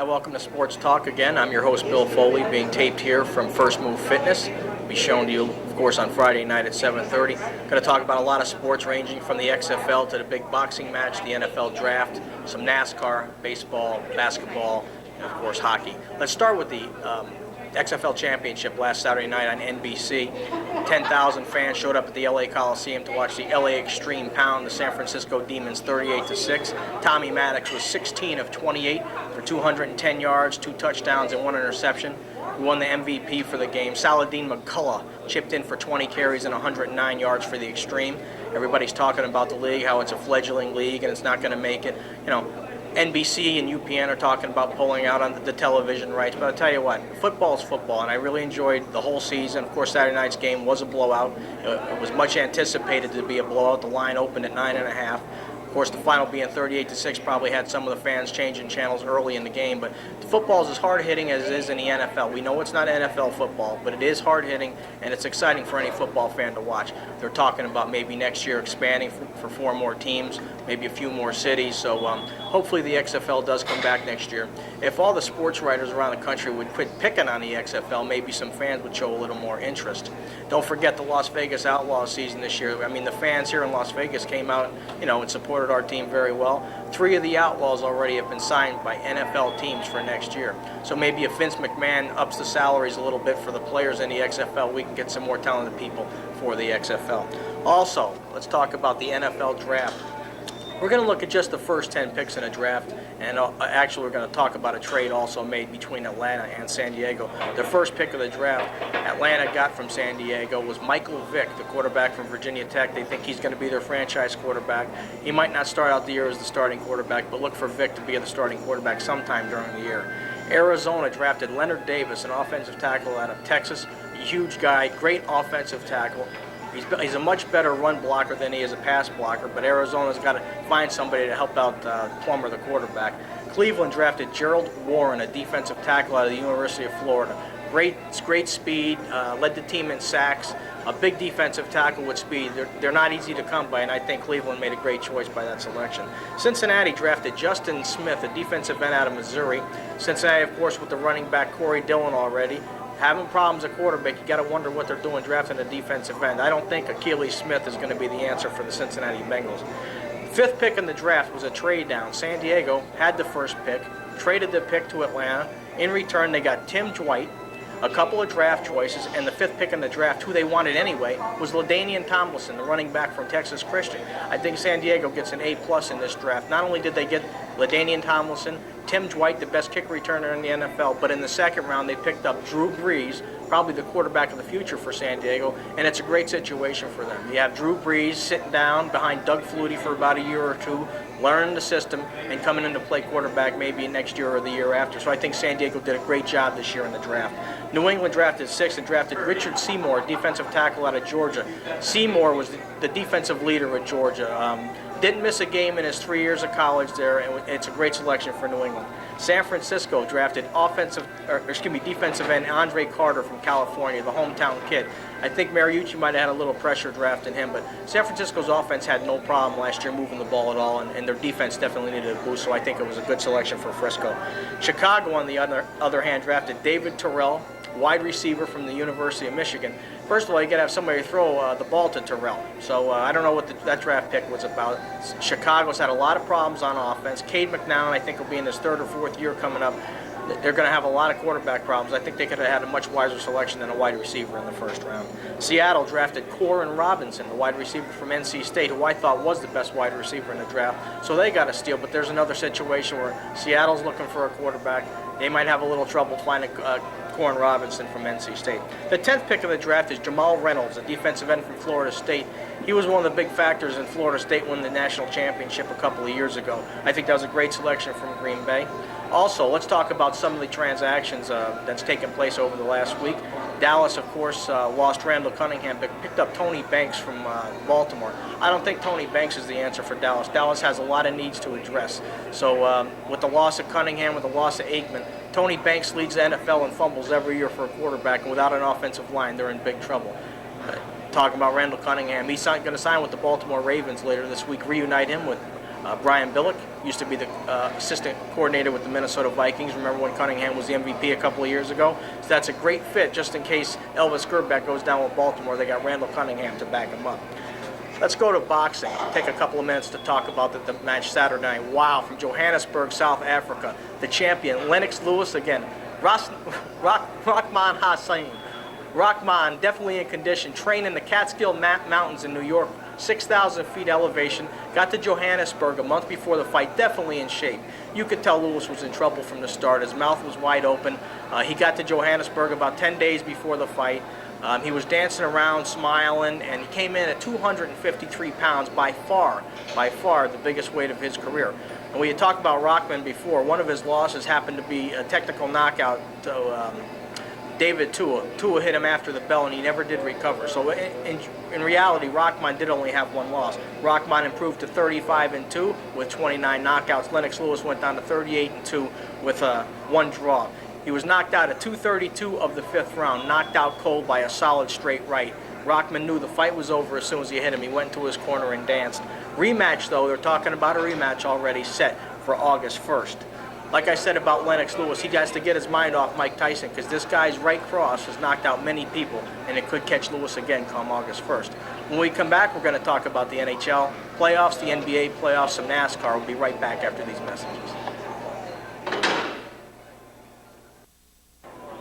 Hi, welcome to Sports Talk again. I'm your host, Bill Foley, being taped here from First Move Fitness. We'll be shown to you, of course, on Friday night at 7:30. Going to talk about a lot of sports ranging from the XFL to the big boxing match, the NFL draft, some NASCAR, baseball, basketball, and, of course, hockey. Let's start with the XFL Championship last Saturday night on NBC. 10,000 fans showed up at the LA Coliseum to watch the LA Extreme pound the San Francisco Demons 38-6. Tommy Maddox was 16 of 28 for 210 yards, 2 touchdowns, and 1 interception. He won the MVP for the game. Saladin McCullough chipped in for 20 carries and 109 yards for the Extreme. Everybody's talking about the league, how it's a fledgling league and it's not going to make it. NBC and UPN are talking about pulling out on the television rights, but I'll tell you what, football's football, and I really enjoyed the whole season. Of course, Saturday night's game was a blowout. It was much anticipated to be a blowout. The line opened at 9.5. Of course, the final being 38-6 probably had some of the fans changing channels early in the game, but football is as hard-hitting as it is in the NFL. We know it's not NFL football, but it is hard-hitting, and it's exciting for any football fan to watch. They're talking about maybe next year expanding for 4 more teams, maybe a few more cities, so hopefully the XFL does come back next year. If all the sports writers around the country would quit picking on the XFL, maybe some fans would show a little more interest. Don't forget the Las Vegas Outlaws season this year. I mean, the fans here in Las Vegas came out, and supported our team very well. 3 of the Outlaws already have been signed by NFL teams for next year. So maybe if Vince McMahon ups the salaries a little bit for the players in the XFL, we can get some more talented people for the XFL. Also, let's talk about the NFL draft. We're going to look at just the first 10 picks in a draft, and actually we're going to talk about a trade also made between Atlanta and San Diego. The first pick of the draft Atlanta got from San Diego was Michael Vick, the quarterback from Virginia Tech. They think he's going to be their franchise quarterback. He might not start out the year as the starting quarterback, but look for Vick to be the starting quarterback sometime during the year. Arizona drafted Leonard Davis, an offensive tackle out of Texas. A huge guy, great offensive tackle. He's a much better run blocker than he is a pass blocker, but Arizona's got to find somebody to help out Plummer, the quarterback. Cleveland drafted Gerald Warren, a defensive tackle out of the University of Florida. Great speed, led the team in sacks, a big defensive tackle with speed. They're not easy to come by, and I think Cleveland made a great choice by that selection. Cincinnati drafted Justin Smith, a defensive end out of Missouri. Cincinnati, of course, with the running back Corey Dillon already. Having problems at quarterback, you got to wonder what they're doing drafting a defensive end. I don't think Achilles Smith is going to be the answer for the Cincinnati Bengals. 5th pick in the draft was a trade down. San Diego had the first pick, traded the pick to Atlanta. In return, they got Tim Dwight, a couple of draft choices, and the 5th pick in the draft, who they wanted anyway, was LaDainian Tomlinson, the running back from Texas Christian. I think San Diego gets an A+ in this draft. Not only did they get LaDainian Tomlinson, Tim Dwight, the best kick returner in the NFL, but in the second round they picked up Drew Brees, probably the quarterback of the future for San Diego, and it's a great situation for them. You have Drew Brees sitting down behind Doug Flutie for about a year or 2, learning the system, and coming in to play quarterback maybe next year or the year after. So I think San Diego did a great job this year in the draft. New England drafted 6th and drafted Richard Seymour, defensive tackle out of Georgia. Seymour was the defensive leader at Georgia. Didn't miss a game in his 3 years of college there, and it's a great selection for New England. San Francisco drafted defensive end Andre Carter from California, the hometown kid. I think Mariucci might have had a little pressure drafting him, but San Francisco's offense had no problem last year moving the ball at all, and their defense definitely needed a boost, so I think it was a good selection for Frisco. Chicago, on the other hand, drafted David Terrell, wide receiver from the University of Michigan. First of all, you got to have somebody throw the ball to Terrell. So I don't know what that draft pick was about. Chicago's had a lot of problems on offense. Cade McNown, I think, will be in his 3rd or 4th year coming up. They're going to have a lot of quarterback problems. I think they could have had a much wiser selection than a wide receiver in the 1st round. Seattle drafted Corin Robinson, the wide receiver from NC State, who I thought was the best wide receiver in the draft. So they got a steal, but there's another situation where Seattle's looking for a quarterback. They might have a little trouble finding Corin Robinson from NC State. The 10th pick of the draft is Jamal Reynolds, a defensive end from Florida State. He was one of the big factors in Florida State winning the national championship a couple of years ago. I think that was a great selection from Green Bay. Also, let's talk about some of the transactions that's taken place over the last week. Dallas, of course, lost Randall Cunningham, but picked up Tony Banks from Baltimore. I don't think Tony Banks is the answer for Dallas. Dallas has a lot of needs to address. So with the loss of Cunningham, with the loss of Aikman, Tony Banks leads the NFL in fumbles every year for a quarterback, and without an offensive line, they're in big trouble. Talking about Randall Cunningham, he's going to sign with the Baltimore Ravens later this week, reunite him with Brian Billick used to be the assistant coordinator with the Minnesota Vikings. Remember when Cunningham was the MVP a couple of years ago? So that's a great fit just in case Elvis Grbac goes down with Baltimore. They got Randall Cunningham to back him up. Let's go to boxing. Take a couple of minutes to talk about the match Saturday night. Wow, from Johannesburg, South Africa, the champion, Lennox Lewis again. Rahman Hassan. Rahman, definitely in condition, trained in the Catskill Mountains in New York, 6,000 feet elevation, got to Johannesburg a month before the fight, definitely in shape. You could tell Lewis was in trouble from the start. His mouth was wide open. He got to Johannesburg about 10 days before the fight. He was dancing around, smiling, and he came in at 253 pounds, by far the biggest weight of his career. And we had talked about Rahman before. One of his losses happened to be a technical knockout to David Tua. Tua hit him after the bell, and he never did recover. So in reality, Rahman did only have one loss. Rahman improved to 35-2 with 29 knockouts. Lennox Lewis went down to 38-2 with one draw. He was knocked out at 2:32 of the 5th round, knocked out cold by a solid straight right. Rahman knew the fight was over as soon as he hit him. He went into his corner and danced. Rematch, though, they're talking about a rematch already set for August 1st. Like I said about Lennox Lewis, he has to get his mind off Mike Tyson because this guy's right cross has knocked out many people, and it could catch Lewis again come August 1st. When we come back, we're going to talk about the NHL playoffs, the NBA playoffs, some NASCAR. We'll be right back after these messages.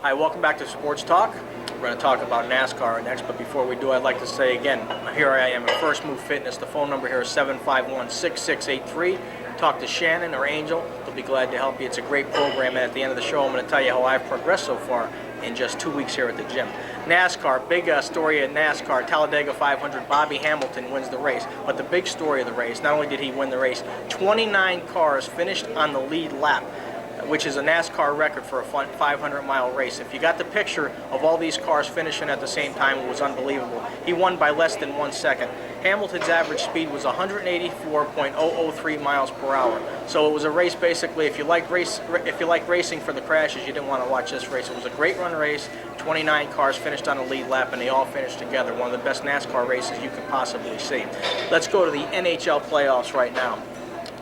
Hi, welcome back to Sports Talk. We're going to talk about NASCAR next, but before we do, I'd like to say again, here I am at First Move Fitness. The phone number here is 751-6683. Talk to Shannon or Angel. They'll be glad to help you. It's a great program, and at the end of the show, I'm going to tell you how I've progressed so far in just 2 weeks here at the gym. NASCAR, big story at NASCAR, Talladega 500, Bobby Hamilton wins the race. But the big story of the race, not only did he win the race, 29 cars finished on the lead lap, which is a NASCAR record for a 500-mile race. If you got the picture of all these cars finishing at the same time, it was unbelievable. He won by less than 1 second. Hamilton's average speed was 184.003 miles per hour. So it was a race basically, if you like racing for the crashes, you didn't want to watch this race. It was a great run race. 29 cars finished on the lead lap, and they all finished together. One of the best NASCAR races you could possibly see. Let's go to the NHL playoffs right now.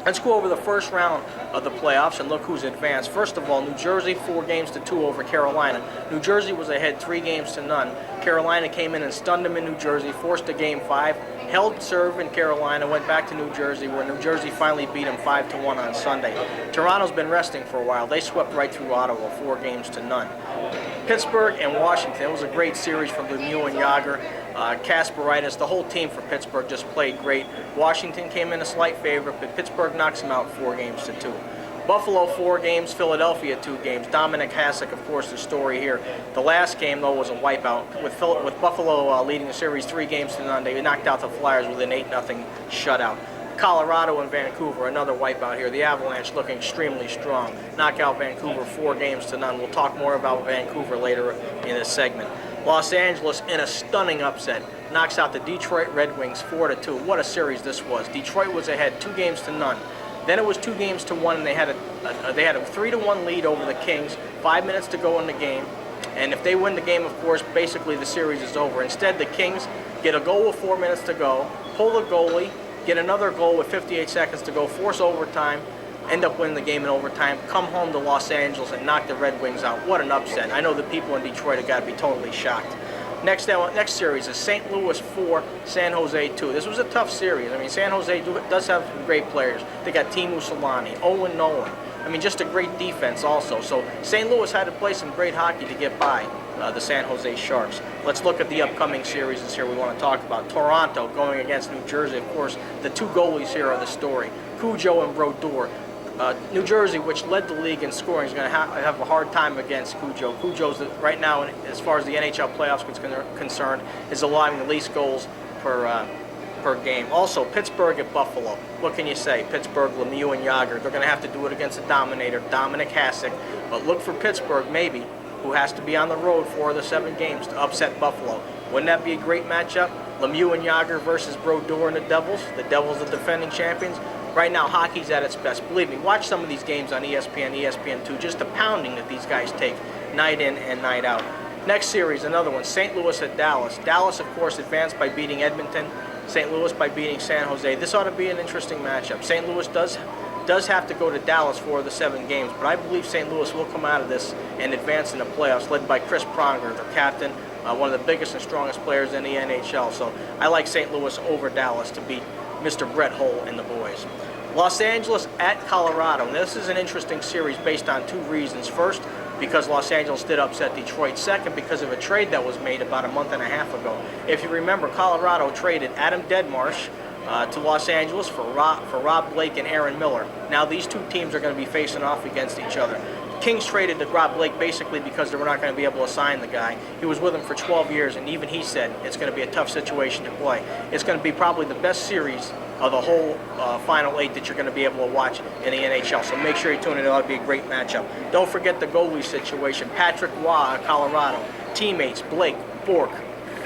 Let's go over the first round of the playoffs and look who's advanced. First of all, New Jersey 4-2 over Carolina. New Jersey was ahead 3-0. Carolina came in and stunned them in New Jersey, forced a Game 5, held serve in Carolina, went back to New Jersey, where New Jersey finally beat them 5-1 on Sunday. Toronto's been resting for a while. They swept right through Ottawa 4-0. Pittsburgh and Washington, it was a great series from Lemieux and Yager. Kasparaitis, the whole team for Pittsburgh just played great. Washington came in a slight favorite, but Pittsburgh knocks them out 4-2. Buffalo 4 games, Philadelphia 2 games. Dominik Hasek, of course, the story here. The last game, though, was a wipeout. With Buffalo leading the series 3-0, they knocked out the Flyers with an 8-0 shutout. Colorado and Vancouver, another wipeout here. The Avalanche looking extremely strong. Knock out Vancouver 4-0. We'll talk more about Vancouver later in this segment. Los Angeles, in a stunning upset, knocks out the Detroit Red Wings 4-2. What a series this was. Detroit was ahead 2-0. Then it was 2-1, and they had a 3-1 lead over the Kings. 5 minutes to go in the game, and if they win the game, of course, basically the series is over. Instead, the Kings get a goal with 4 minutes to go, pull the goalie, get another goal with 58 seconds to go, force overtime, end up winning the game in overtime, come home to Los Angeles and knock the Red Wings out. What an upset. I know the people in Detroit have got to be totally shocked. Next series is St. Louis 4, San Jose 2. This was a tough series. I mean, San Jose does have some great players. They got Teemu Selanne, Owen Nolan. I mean, just a great defense also. So St. Louis had to play some great hockey to get by the San Jose Sharks. Let's look at the upcoming series here we want to talk about. Toronto going against New Jersey. Of course, the two goalies here are the story. Cujo and Brodeur. New Jersey, which led the league in scoring, is going to have a hard time against Cujo. Cujo's, right now, as far as the NHL playoffs is concerned, is allowing the least goals per game. Also, Pittsburgh at Buffalo. What can you say? Pittsburgh, Lemieux and Yager. They're going to have to do it against a dominator, Dominik Hasek. But look for Pittsburgh, maybe, who has to be on the road 4 of the 7 games to upset Buffalo. Wouldn't that be a great matchup? Lemieux and Yager versus Brodeur and the Devils. The Devils, the defending champions. Right now, hockey's at its best. Believe me, watch some of these games on ESPN, ESPN2, just the pounding that these guys take night in and night out. Next series, another one, St. Louis at Dallas. Dallas, of course, advanced by beating Edmonton St. Louis by beating San Jose. This ought to be an interesting matchup. St. Louis does have to go to Dallas for the 7 games, but I believe St. Louis will come out of this and advance in the playoffs, led by Chris Pronger, the captain, one of the biggest and strongest players in the NHL. So I like St. Louis over Dallas to beat Mr. Brett Hull and the boys. Los Angeles at Colorado. Now, this is an interesting series based on 2 reasons. First, because Los Angeles did upset Detroit. Second, because of a trade that was made about a month and a half ago. If you remember, Colorado traded Adam Deadmarsh to Los Angeles for Rob Blake and Aaron Miller. Now these 2 teams are going to be facing off against each other. Kings traded to Rob Blake basically because they were not going to be able to sign the guy. He was with them for 12 years, and even he said it's going to be a tough situation to play. It's going to be probably the best series of the whole Final 8 that you're going to be able to watch in the NHL. So make sure you tune in. It ought to be a great matchup. Don't forget the goalie situation. Patrick Waugh of Colorado. Teammates Blake, Bourque,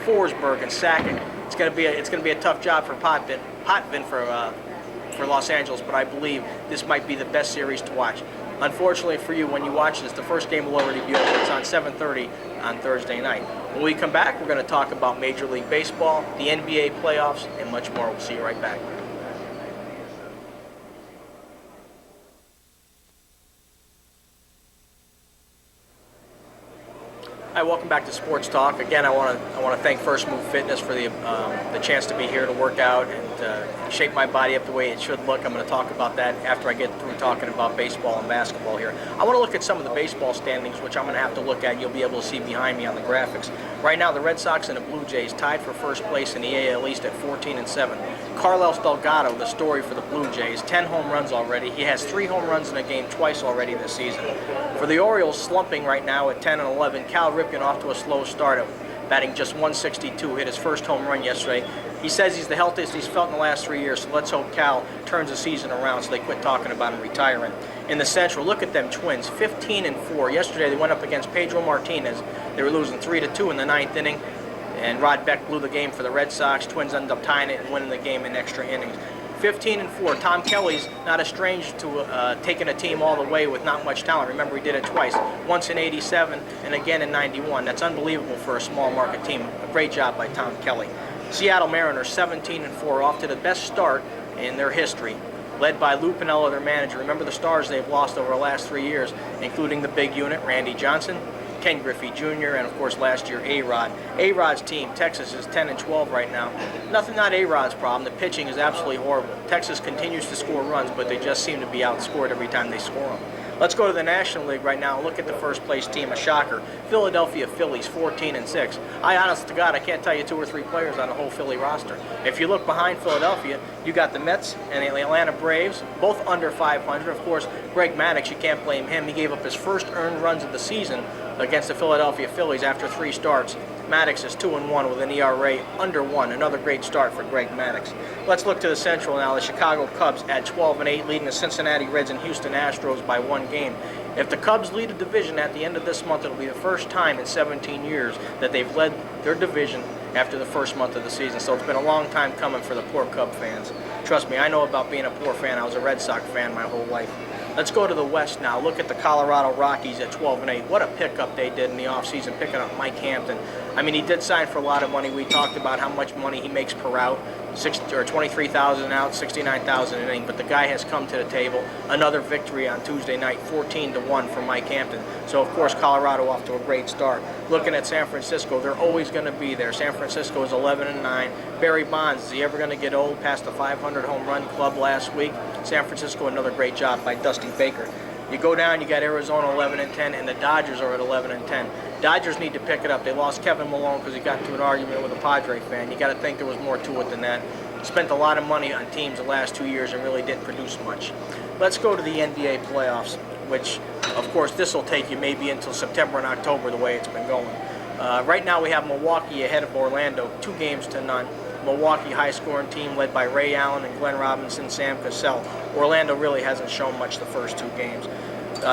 Forsberg, and Sakic. It's going to be a tough job for Potvin for Los Angeles, but I believe this might be the best series to watch. Unfortunately for you, when you watch this, the first game will already be over. It's on 7:30 on Thursday night. When we come back, we're going to talk about Major League Baseball, the NBA playoffs, and much more. We'll see you right back. Hi, welcome back to Sports Talk. Again, I want to thank First Move Fitness for the chance to be here to work out and shape my body up the way it should look. I'm going to talk about that after I get through talking about baseball and basketball here. I want to look at some of the baseball standings, which I'm going to have to look at. You'll be able to see behind me on the graphics. Right now, the Red Sox and the Blue Jays tied for first place in the AL East at 14-7. Carlos Delgado, the story for the Blue Jays, 10 home runs already. He has 3 home runs in a game twice already this season. For the Orioles, slumping right now at 10-11. Cal Ripken off to a slow start, batting just 162, hit his first home run yesterday. He says he's the healthiest he's felt in the last 3 years, so let's hope Cal turns the season around so they quit talking about him retiring. In the Central, look at them Twins, 15-4. Yesterday they went up against Pedro Martinez. They were losing 3-2 in the 9th inning, and Rod Beck blew the game for the Red Sox. Twins ended up tying it and winning the game in extra innings. 15-4. Tom Kelly's not a stranger to taking a team all the way with not much talent. Remember, he did it twice, once in '87 and again in '91. That's unbelievable for a small market team. A great job by Tom Kelly. Seattle Mariners 17-4, off to the best start in their history, led by Lou Piniella, their manager. Remember the stars they've lost over the last 3 years, including the big unit, Randy Johnson, Ken Griffey Jr., and of course last year A-Rod. A-Rod's team, Texas, is 10-12 right now. Not A-Rod's problem. The pitching is absolutely horrible. Texas continues to score runs, but they just seem to be outscored every time they score them. Let's go to the National League right now and look at the first place team, a shocker. Philadelphia Phillies, 14-6. Honest to God, I can't tell you 2 or 3 players on the whole Philly roster. If you look behind Philadelphia, you got the Mets and the Atlanta Braves, both under 500. Of course, Greg Maddux, you can't blame him. He gave up his first earned runs of the season against the Philadelphia Phillies after 3 starts. Maddux is 2-1 with an ERA under 1. Another great start for Greg Maddux. Let's look to the Central now. The Chicago Cubs at 12-8, leading the Cincinnati Reds and Houston Astros by 1 game. If the Cubs lead a division at the end of this month, it'll be the first time in 17 years that they've led their division after the first month of the season. So it's been a long time coming for the poor Cub fans. Trust me, I know about being a poor fan. I was a Red Sox fan my whole life. Let's go to the West now. Look at the Colorado Rockies at 12-8. What a pickup they did in the offseason, picking up Mike Hampton. I mean, he did sign for a lot of money. We talked about how much money he makes per out, $23,000 out, $69,000 an inning. But the guy has come to the table. Another victory on Tuesday night, 14-1 for Mike Hampton. So of course, Colorado off to a great start. Looking at San Francisco, they're always going to be there. San Francisco is 11-9. Barry Bonds, is he ever going to get old? Past the 500 home run club last week. San Francisco, another great job by Dusty Baker. You go down, you got Arizona 11-10, and the Dodgers are at 11-10. Dodgers need to pick it up. They lost Kevin Malone because he got into an argument with a Padre fan. You got to think there was more to it than that. Spent a lot of money on teams the last 2 years and really didn't produce much. Let's go to the NBA playoffs, which, of course, this will take you maybe until September and October the way it's been going. Right now we have Milwaukee ahead of Orlando, 2-0. Milwaukee high-scoring team led by Ray Allen and Glenn Robinson, Sam Cassell. Orlando really hasn't shown much the first 2 games.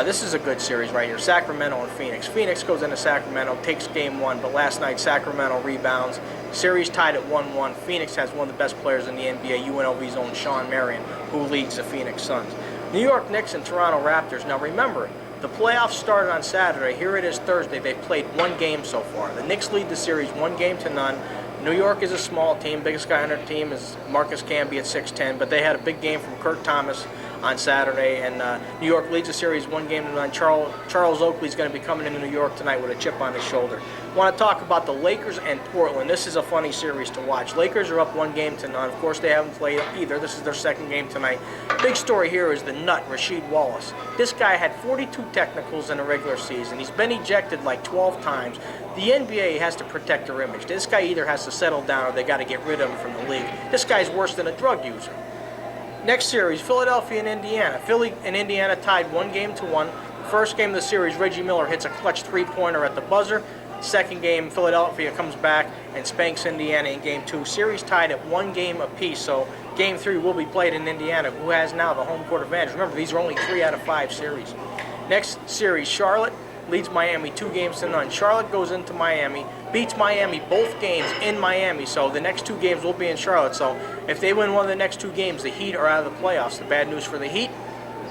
This is a good series right here. Sacramento and Phoenix. Phoenix goes into Sacramento, takes game 1, but last night Sacramento rebounds. Series tied at 1-1. Phoenix has one of the best players in the NBA, UNLV's own Sean Marion, who leads the Phoenix Suns. New York Knicks and Toronto Raptors. Now remember, the playoffs started on Saturday. Here it is Thursday. They've played 1 game so far. The Knicks lead the series 1-0. New York is a small team. Biggest guy on their team is Marcus Camby at 6'10", but they had a big game from Kurt Thomas on Saturday, and New York leads the series 1-0. Charles Oakley's going to be coming into New York tonight with a chip on his shoulder. I want to talk about the Lakers and Portland. This is a funny series to watch. Lakers are up 1-0. Of course, they haven't played either. This is their second game tonight. Big story here is the nut, Rasheed Wallace. This guy had 42 technicals in the regular season. He's been ejected like 12 times. The NBA has to protect their image. This guy either has to settle down or they got to get rid of him from the league. This guy's worse than a drug user. Next series, Philadelphia and Indiana. Philly and Indiana tied 1-1. First game of the series, Reggie Miller hits a clutch three-pointer at the buzzer. Second game, Philadelphia comes back and spanks Indiana in Game 2. Series tied at 1 game apiece, so Game 3 will be played in Indiana, who has now the home court advantage. Remember, these are only 3 out of 5 series. Next series, Charlotte leads Miami 2-0. Charlotte goes into Miami, beats Miami both games in Miami, so the next 2 games will be in Charlotte. So if they win one of the next 2 games, the Heat are out of the playoffs. The bad news for the Heat,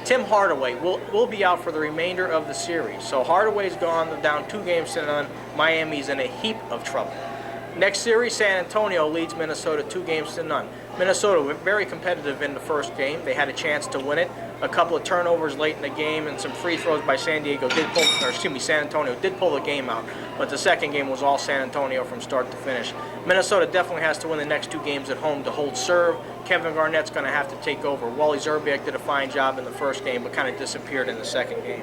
Tim Hardaway will be out for the remainder of the series. So Hardaway's gone, down 2-0. Miami's in a heap of trouble. Next series, San Antonio leads Minnesota 2-0. Minnesota very competitive in the first game. They had a chance to win it. A couple of turnovers late in the game and some free throws by San Antonio did pull the game out. But the second game was all San Antonio from start to finish. Minnesota definitely has to win the next 2 games at home to hold serve. Kevin Garnett's going to have to take over. Wally Szczerbiak did a fine job in the first game, but kind of disappeared in the second game.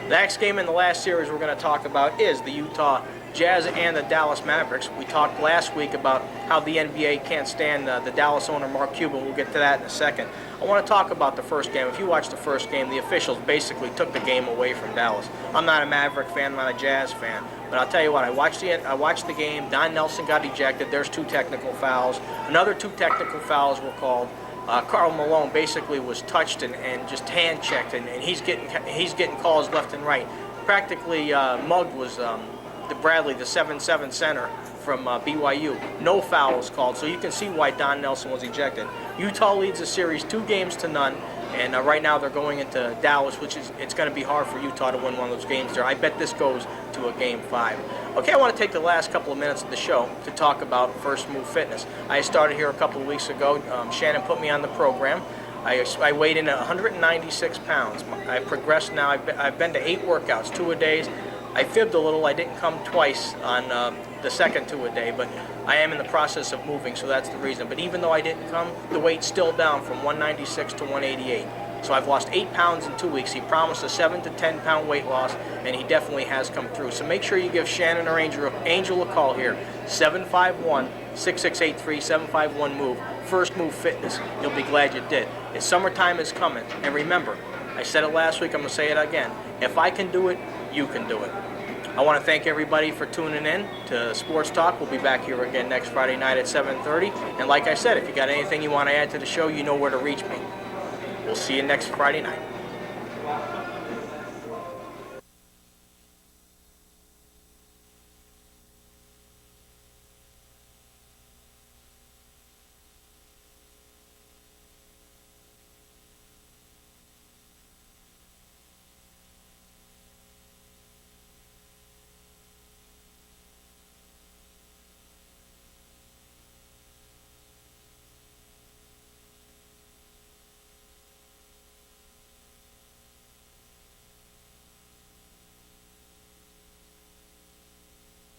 The next game in the last series we're going to talk about is the Utah Jazz and the Dallas Mavericks. We talked last week about how the NBA can't stand the Dallas owner, Mark Cuban. We'll get to that in a second. I want to talk about the first game. If you watch the first game, the officials basically took the game away from Dallas. I'm not a Maverick fan, I'm not a Jazz fan, but I'll tell you what, I watched the game. Don Nelson got ejected. There's 2 technical fouls. Another 2 technical fouls were called. Karl Malone basically was touched and just hand-checked, and he's getting calls left and right. Practically mugged was Bradley, the 7'7" center from BYU. No foul was called, so you can see why Don Nelson was ejected. Utah leads the series 2-0, and right now they're going into Dallas, which it's going to be hard for Utah to win one of those games there. I bet this goes to a Game 5. Okay, I want to take the last couple of minutes of the show to talk about First Move Fitness. I started here a couple of weeks ago. Shannon put me on the program. I weighed in at 196 pounds. I progressed now. I've been to 8 workouts, 2 a day. I fibbed a little. I didn't come twice on the second 2 a day, but I am in the process of moving, so that's the reason. But even though I didn't come, the weight's still down from 196 to 188. So I've lost 8 pounds in 2 weeks. He promised a 7 to 10 pound weight loss, and he definitely has come through. So make sure you give Shannon or Angel a call here, 751-6683-751-MOVE, First Move Fitness. You'll be glad you did. It's summertime is coming, and remember, I said it last week, I'm going to say it again. If I can do it, you can do it. I want to thank everybody for tuning in to Sports Talk. We'll be back here again next Friday night at 7:30. And like I said, if you got anything you want to add to the show, you know where to reach me. We'll see you next Friday night.